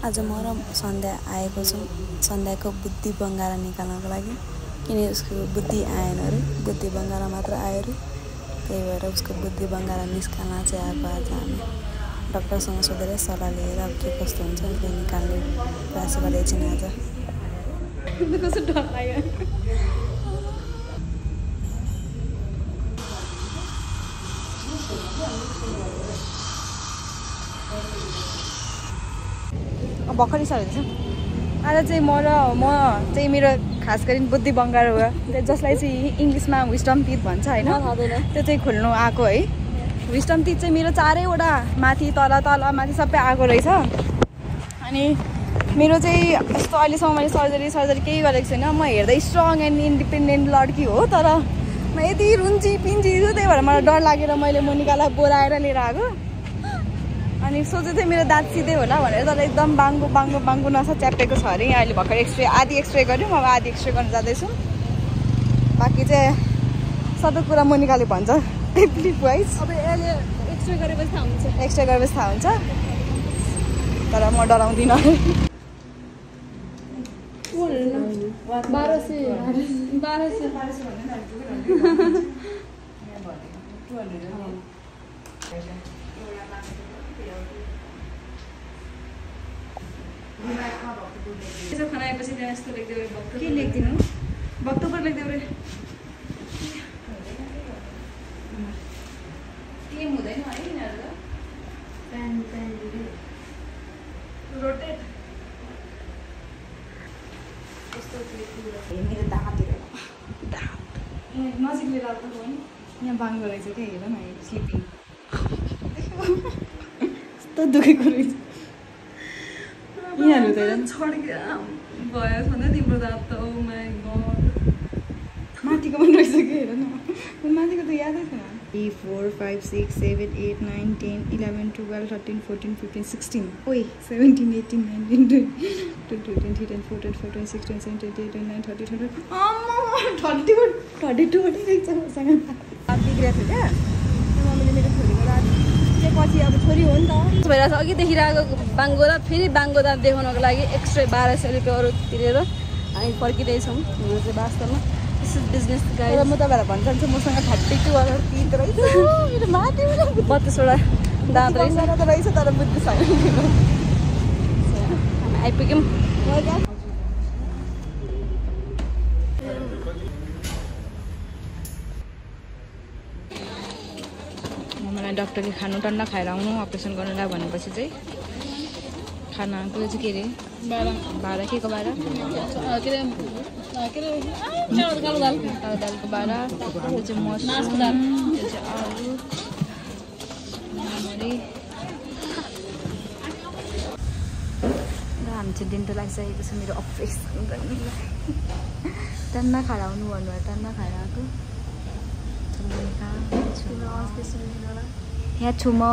आज म र सन्ध्या आएको छौँ सन्ध्याको बुद्धि बङ्गारा निकाल्नको लागि किन उसको बुद्धि आएन अरे बुद्धि बङ्गारा मात्र आयो अरे त्यही भएर उसको बुद्धि बङ्गारा निस्काल्न चाहिँ आएको आज हामी डाक्टरसँग सोधेर सल्लाह लिएर अब के कस्तो हुन्छ त्यो निकाल्ने प्रयास गरेको आज कस्तो डर लाग्यो भर्खरै सरेको छ आज चाहिँ म चाहिँ मेरो खास गरी बुद्धि बङ्गारा हो जसलाई चाहिँ इङ्ग्लिसमा विस्डम टिथ भन्छ होइन त्यो चाहिँ खोल्नु आएको है विस्डम टिथ चाहिँ मेरो चारैवटा माथि तल माथि सबै आएको रहेछ अनि मेरो चाहिँ यस्तो अहिलेसम्म मैले सर्जरी केही गरेको छैन म हेर्दै स्ट्रङ एन्ड इन्डिपेन्डेन्ट लड्की हो तर म यति रुन्ची पिन्ची छु त्यही भएर मलाई डर लागेर मैले मोनिकालाई बोलाएर लिएर आएको अनि सोचे थिएँ मेरो दाँत सिधै होला भनेर तर एकदम बाङ्गो नसा च्यापेको छ अरे अहिले भर्खर आधी एक्सरे गऱ्यौँ अब आधी एक्सरे गर्न जाँदैछौँ बाँकी चाहिँ सबै कुरा मोनिकाले भन्छ टिप वाइज अब अहिले एक्सरे गरेपछि थाहा हुन्छ तर म डराउँदिनँ 1200 खाना आएपछि त्यहाँ यस्तो लेख्दै भक्तो के लेख्दिनु भक्तो पर लेख्दै रे टिम हुँदैन है यिनीहरु पेन रोटेट यस्तो लेख्दिनु मेरो दाँतहरु नजिक लिएर आएको हो नि यहाँ बाङ्गो रहेछ के हेर न स्लिपिङ यस्तो दुखेको रहेछ यिनीहरु त छड्के भयो भन्दा तिम्रो दाँत त ओ माय गॉड माथिको पनि रहेछ के हेर न माथिको त यादै छैन 3 4 5 6 7 8 9 10 11 12 13 14 15 16 ओइ 17 18 19 20 21 22 23 24 25 26 27 28 29 30 31 अम्मा 32 वटै रहेछ मसँग अब बिग्रेको थियो क्या मम्मीले मेरो छोरीको दाँत पछि अब छोरी हो नि त भइरहेको छ अघि देखिरहेको बाङ्गो दाँत फेरि बाङ्गो दाँत देखाउनको लागि एक्स्ट्रा 1200 रुपियाँहरू तिरेर हामी फर्किँदैछौँ हाम्रो चाहिँ वास्तवमा बिजनेस गाइड म तपाईँलाई भन्छ मसँग 32 वाला टिथ रहेछ मेरो माथि 32वटा दाँत रहेछ तर बुद्धि छैन हामी आइपुग्यौँ मलाई डक्टरले खानु टन्ना खाएर आउनु अपरेसन गर्नुलाई भनेपछि चाहिँ खानाको चाहिँ के अरे भाडा के को भाडा दालको भाडा त्यो चाहिँ मसरुम त्यो चाहिँ आलु र हामी चाहिँ डेन्टल आइसकेको छ मेरो अपरेसन गर्नुलाई टन्ना खाएर आउनु भन्नुभयो टन्ना खाएर आएको यहाँ छु म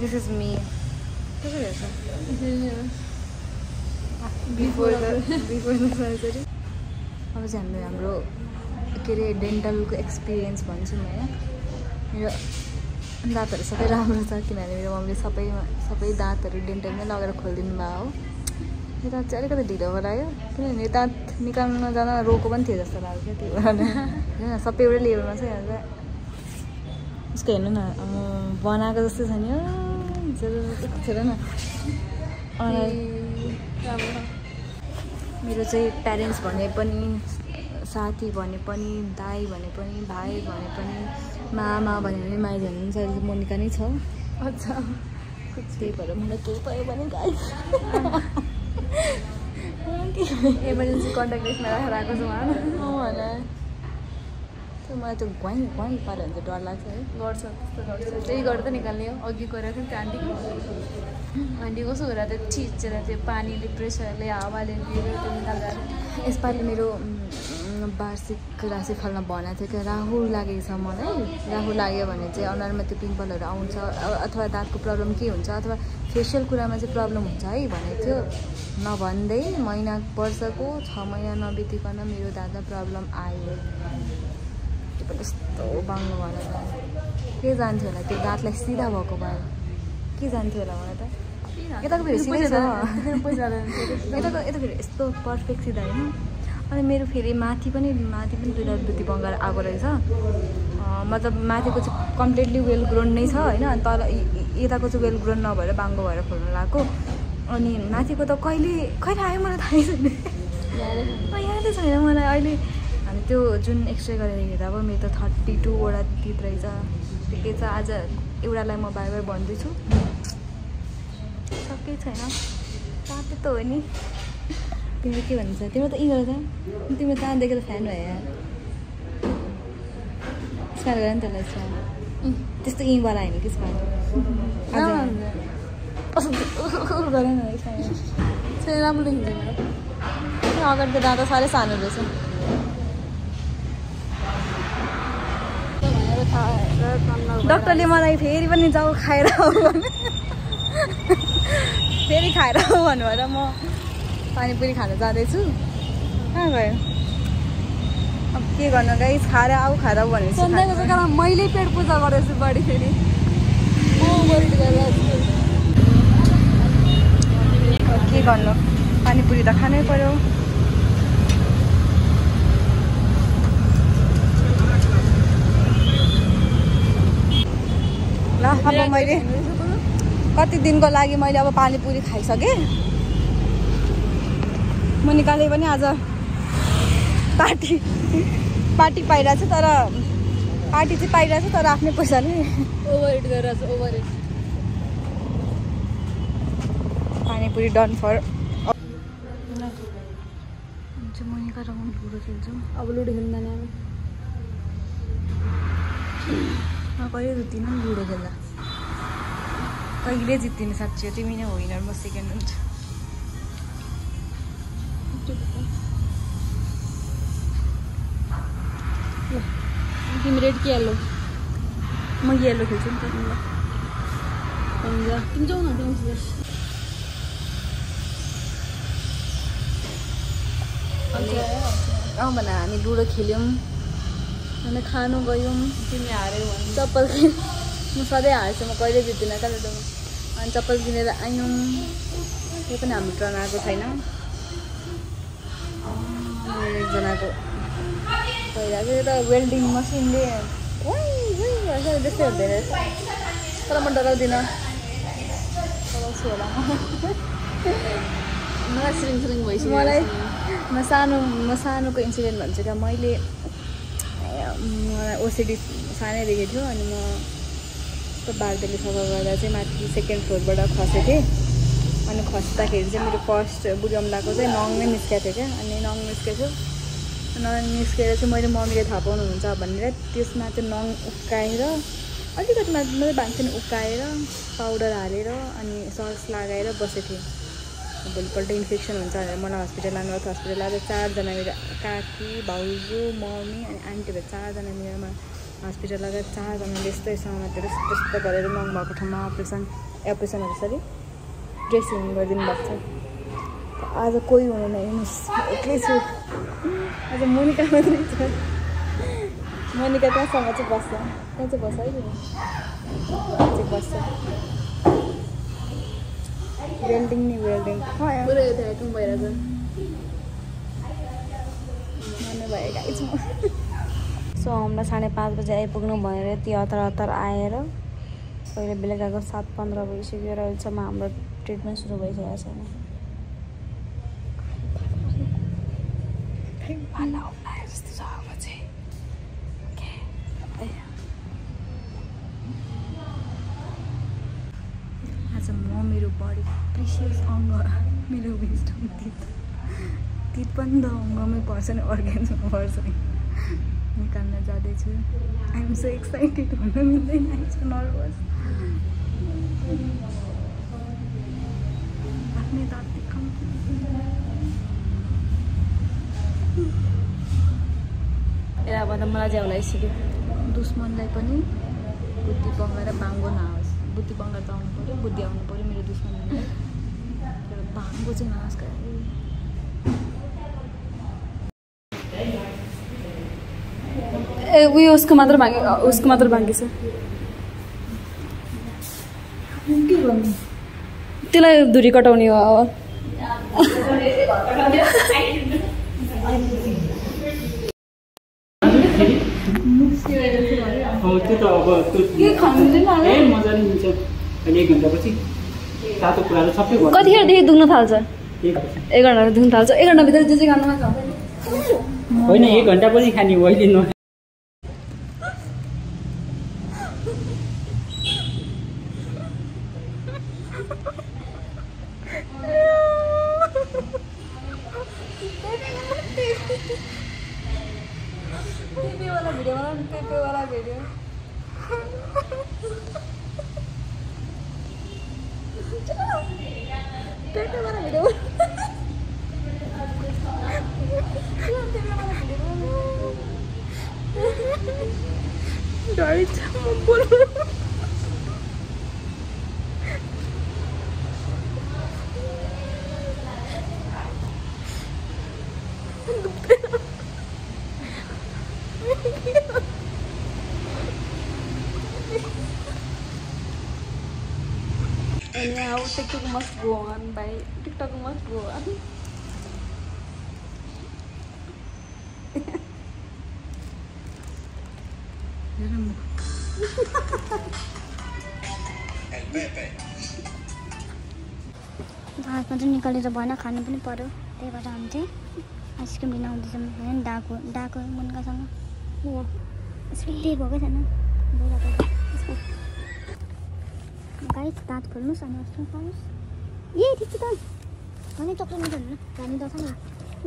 this is me before the surgery अब चाहिँ हाम्रो के अरे डेन्टलको एक्सपिरियन्स भन्छु म होइन मेरो दाँतहरू सबै राम्रो छ किनभने मेरो मम्मीले सबै दाँतहरू डेन्टलमै लगाएर खोलिदिनु भयो हो यो दाँत चाहिँ अलिकति ढिलो गरायो किनभने यो दाँत निकाल्न जाँदा रोको पनि थियो जस्तो लाग्यो त्यो भएर होइन सबै एउटै लेभलमा छ यहाँ उसको हेर्नु न बनाएको जस्तो छ नि हेर न मेरो चाहिँ प्यारेन्ट्स भने पनि साथी भने पनि दाई भने पनि भाइ भने पनि मामा भने पनि माइली हुनुहुन्छ मोनिका नै छ अच्छा त्यही भएर मलाई केही भयो भने गाई इमर्जेन्सी कन्ट्याक्ट लिस्टमा राखेर आएको छु होला मलाई त्यो घुवाइ पाऱ्यो भने चाहिँ डर लाग्छ है गर्छ त्यस्तो गर्छ त्यही गरेर त निकाल्ने हो अघि गएर थियो त्यो आन्टी कस्तो गरेर त्यो थिचेर त्यो पानीले प्रेसरले हावाले त्यो निकाल्दा यसपालि मेरो वार्षिक राशि फलमा भनेको थियो कि राहु लागेको छ मलाई राहु लाग्यो भने चाहिँ अनुहारमा त्यो पिम्पलहरू आउँछ अथवा दाँतको प्रब्लम के हुन्छ अथवा फेसियल कुरामा चाहिँ प्रब्लम हुन्छ है भनेको थियो नभन्दै वर्षको 6 महिना नबितिकन मेरो दाँतमा प्रब्लम आयो त्यो पनि यस्तो बाङ्गो भएर के जान्थ्यो होला त्यो दाँतलाई सिधा भएको भए के जान्थ्यो होला मलाई त यताको फेरि सिधै छ यता फेरि यस्तो पर्फेक्ट सिधा होइन अनि मेरो फेरि माथि पनि दुईवटा बुद्धि बङ्गार आएको रहेछ मतलब माथिको चाहिँ कम्प्लिटली वेल ग्रोन नै छ होइन तर यताको चाहिँ वेल ग्रोन नभएर बाङ्गो भएर खोल्नु लगाएको अनि माथिको त कहिले आयो मलाई थाहै छैन यादै छैन मलाई अहिले अनि त्यो जुन एक्सरे गरेर हेर्दा अब मेरो त 32वटा तित रहेछ ठिकै छ आज एउटालाई म बार भन्दैछु सबै छैन तातो त हो नि तिम्रो के भन्छ तिम्रो त गर्छ तिम्रो त देखेर फ्यान भयो यार स्माइल गर नि त्यसलाई स्माइल त्यस्तो वाला होइन कि स्माइल गरेन राम्रो देखिन्छ मेरो अगाडिको दाँत साह्रै सानो रहेछ डक्टरले मलाई फेरि पनि जाऊ खाएर फेरि खाएर भन्नुभएर म पानीपुरी खान जाँदैछु कहाँ गयो अब के गर्नु गाइस खाएर आऊ भनेपछि सन्ध्याको जग्गामा मैले पेट पूजा गरेछु बढी फेरि के गर्नु पानीपुरी त खानै पर्यो ल अब मैले कति दिनको लागि मैले अब पानीपुरी खाइसकेँ म निकाले पनि आज पार्टी पाइरहेको छु तर पार्टी चाहिँ पाइरहेको छु तर आफ्नै पैसाले ओभर गरेर over panipuri done for Monika र म लुडो खेल्छौँ अब लुडो खेल्दैन म कहिले जित्दिनँ नि लुडो खेल्दा कहिले जित्दिनँ साँच्ची तिमी नै होइन म सेकेन्ड हुन्छ तिमी रेड कि येल्लो म येल्लो खेल्छु नि त तिमीलाई तिमी जाऊ न अँ भन हामी लुडो खेल्यौँ अनि खानु गयौँ तिमी हार्यौ चप्पल म सधैँ हार्छु म कहिले जित्दिनँ क्या लुडोमा अनि चप्पल किनेर आयौँ यो पनि हाम्रो टर्न आएको छैन एकजनाको भइरहेको यो त वेल्डिङ मसिनले त्यस्तै हुँदैन तर म डराउँदिनँ डराउँछु होला मलाई सिरिङ भइसक्यो मलाई म सानोको इन्सिडेन्ट भन्छु क्या मैले ओसिडी सानैदेखि थियो अनि म बार्देले सफा गर्दा चाहिँ माथि सेकेन्ड फ्लोरबाट खसेको थिएँ अनि खस्दाखेरि चाहिँ मेरो फर्स्ट बुढी चाहिँ नङ नै निस्केको थियो क्या अनि नङ निस्केको निस्केर चाहिँ मैले मम्मीले थाहा पाउनुहुन्छ भनेर त्यसमा चाहिँ नङ उक्काएर अलिकति मात्रै भान्थ्यो नि उक्काएर पाउडर हालेर अनि सस लगाएर बसेको थिएँ भोलिपल्ट इन्फेक्सन हुन्छ भनेर मलाई हस्पिटल लानुभएको थियो हस्पिटल लाँदा 4जना मेरो काकी भाउजू मम्मी अनि आन्टीहरू 4जना मेरोमा हस्पिटल लगाएर 4जनाले यस्तै समातेर त्यस्तो गरेर नङ भएको ठाउँमा अपरेसनहरू सरी ड्रेसिङ गरिदिनु भएको छ आज कोही हुँदैन हेर्नुहोस् एक्लै छु आज मोनिका मात्रै छ मोनिका त्यहाँसँग चाहिँ बस्छ त्यहाँ चाहिँ बस्छ है चाहिँ बस्छ वेल्डिङ नि वेल्डिङ भइरहेछ मर्नु भयो गाइस म सो हामीलाई 5:30 बजे आइपुग्नु भनेर यति हतार आएर पहिले बेलुकाको 7:15 भइसक्यो र अहिलेसम्म हाम्रो ट्रिटमेन्ट सुरु भइसकेको छैन आज म मेरो बडी प्रिसियस अङ्ग मेरो विस्डम तित पनि त अङ्गमै पर्छ नि अर्ग्यान्समा पर्छ नि निकाल्न जाँदैछु आइ एम सो एक्साइटेड भन्नु मिल्दैन आइ एम सो नर्भस आफ्नै दाँत देखाउँ यसलाई भन्दा मलाई चाहिँ आइसक्यो दुश्मनलाई पनि बुद्धि बङ्गाएर बाङ्गो नआओस् बुद्धि बङ्गाएर त आउनु पऱ्यो बुद्धि आउनु पऱ्यो मेरो दुश्मनलाई बाङ्गो चाहिँ नआओस् ए उयो उसको मात्र बाँकी छ त्यसलाई धुरी कटाउने हो अब त्यो त अब मजाले मिल्छ अनि 1 घण्टापछि तातो कुराहरू सबै कतिखेरदेखि दुख्न थाल्छ 1 घण्टामा दुख्न थाल्छ 1 घण्टाभित्र जे खानु मन छ होइन 1 घण्टा पनि खाने हो अहिले न And now TikTok must go on, by TikTok must go on. घाँसमा चाहिँ निकालेर भएन खानु पनि पर्यो त्यही भएर हामी चाहिँ आइसक्रिम लिन आउँदैछौँ होइन डाको मुन्कासँग यसको केही भएकै छैन गाई दाँत खोल्नुहोस् अनि अस्ति पाउनुहोस् ए ठिक छ त भने चक्लेट मात्रै हुनु हामी त छ नि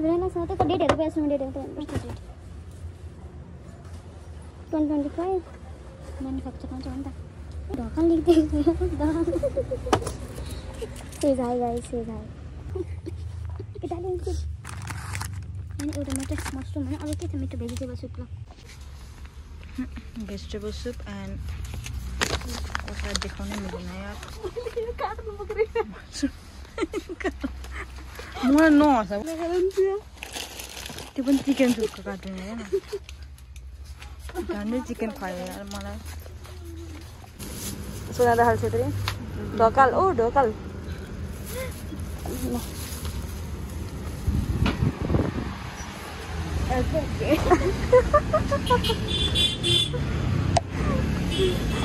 बेलासँग त्यही त डेटहरू पेसमा डेटहरू कस्तो डेट 2025 म्यानुफ्याक्चर हुन्छ हो नि त ढक्कन लेख्दै says high guys says high केटाले अनि एउटा मात्रै मसरुम होइन अरू के छ मिठो भेजिटेबल सुप ल भेजिटेबल सुप एन्ड कसलाई देखाउनै मिलेन यार मलाई नहँस त्यो पनि चिकन सुपको कार्टुन होइन झन्डै चिकन खायो यार मलाई सोना दाल छेत्री ढकाल ओ ढकाल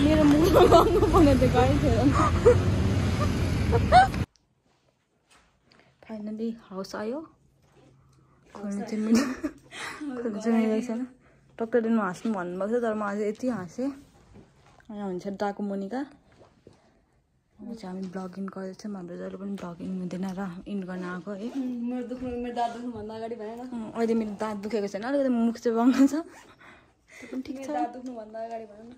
मेरो मुखमा गर्नु पर्ने त गाई थियो फाइनली हाउस आयो खोल्नु चाहिँ मिलेको छैन डक्टरले नहाँस्नु भन्नुभएको थियो तर म आज यति हाँसेँ अनि हुन्छ डाको मोनिका चाहिँ हामी ब्लगिङ गर्दैछौँ हाम्रो जहिले पनि ब्लगिङ हुँदैन र इन्ड गर्न आएको है मेरो दाँत दुख्नुभन्दा अगाडि भएन अहिले मेरो दाँत दुखेको छैन अलिकति मुख चाहिँ बङ्ग छ त्यो पनि ठिक छ दाँत दुख्नुभन्दा अगाडि भएन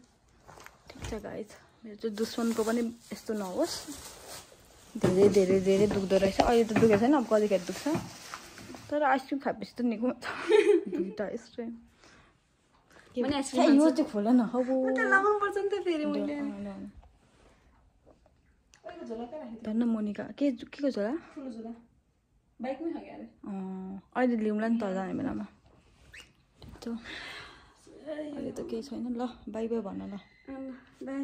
ठिक छ गाइस मेरो चाहिँ दुश्मनको पनि यस्तो नहोस् धेरै धेरै धेरै दुख्दो रहेछ अहिले त दुखेको छैन अब कतिखेर दुख्छ तर आइसक्रिम खाएपछि त निको हुन्छ दुईवटा आइसक्रिम यो चाहिँ खोल न अब लगाउनुपर्छ नि त फेरि मैले धन्न मोनिका के को झोला ठुलो झोला बाइकमै खायो अरे अहिले ल्याउँला नि त जाने बेलामा ठिक छ अहिले त केही छैन ल बाई बाई भन ल बाई